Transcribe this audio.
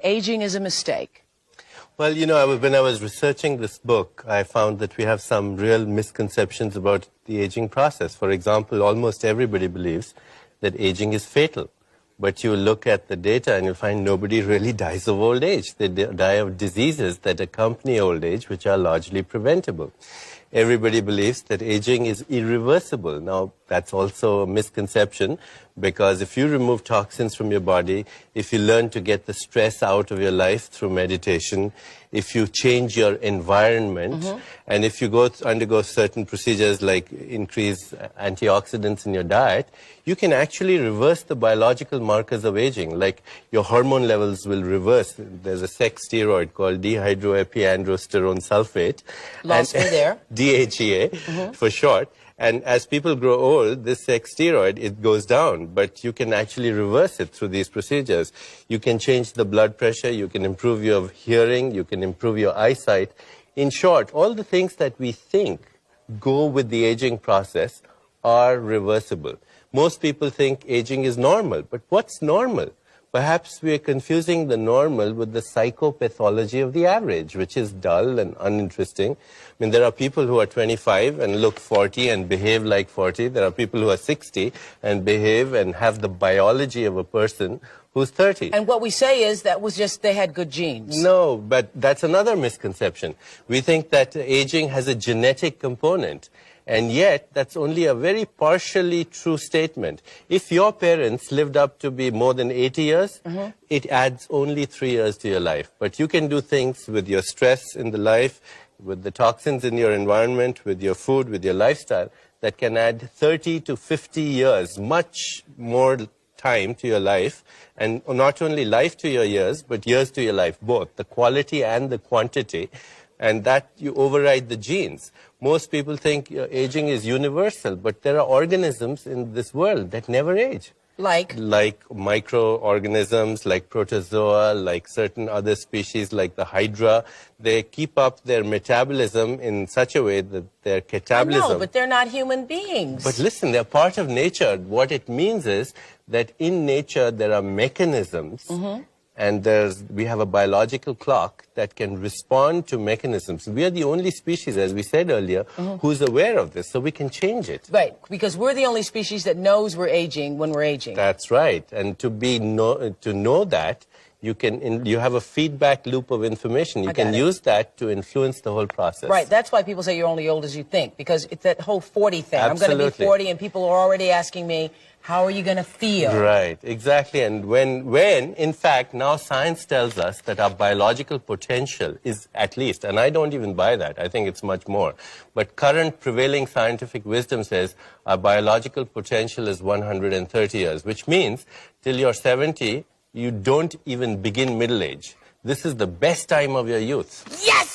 aging is a mistake? Well, you know, when I was researching this book, I found that we have some real misconceptions about the aging process. For example, almost everybody believes that aging is fatal. But you look at the data and you'll find nobody really dies of old age. They die of diseases that accompany old age, which are largely preventable. Everybody believes that aging is irreversible. Now, that's also a misconception, because if you remove toxins from your body, if you learn to get the stress out of your life through meditation, if you change your environment, and if you undergo certain procedures like increase antioxidants in your diet, you can actually reverse the biological markers of aging. Like your hormone levels will reverse. There's a sex steroid called dehydroepiandrosterone sulfate. Lost me there. DHEA for short. And as people grow old, this sex steroid, it goes down, but you can actually reverse it through these procedures. You can change the blood pressure, you can improve your hearing, you can improve your eyesight. In short, all the things that we think go with the aging process are reversible. Most people think aging is normal, but what's normal? Perhaps we are confusing the normal with the psychopathology of the average, which is dull and uninteresting. I mean, there are people who are 25 and look 40 and behave like 40. There are people who are 60 and behave and have the biology of a person who's 30. And what we say is that was just they had good genes. No, but that's another misconception. We think that aging has a genetic component. And yet, that's only a very partially true statement. If your parents lived up to be more than 80 years, it adds only 3 years to your life. But you can do things with your stress in the life, with the toxins in your environment, with your food, with your lifestyle, that can add 30 to 50 years, much more time to your life. And not only life to your years, but years to your life, both the quality and the quantity. And that you override the genes. Most people think aging is universal, but there are organisms in this world that never age. Like? Like microorganisms, like protozoa, like certain other species like the hydra. They keep up their metabolism in such a way that their catabolism... I know, but they're not human beings. But listen, they're part of nature. What it means is that in nature there are mechanisms and we have a biological clock that can respond to mechanisms. We are the only species, as we said earlier, who's aware of this, so we can change it. Right, because we're the only species that knows we're aging when we're aging. That's right, and to know that, you have a feedback loop of information. You can use that to influence the whole process. Right, that's why people say you're only old as you think, because it's that whole 40 thing. Absolutely. I'm going to be 40 and people are already asking me, how are you going to feel? Right, exactly. And when, in fact, now science tells us that our biological potential is at least, and I don't even buy that, I think it's much more, but current prevailing scientific wisdom says our biological potential is 130 years, which means till you're 70, you don't even begin middle age. This is the best time of your youth. Yes!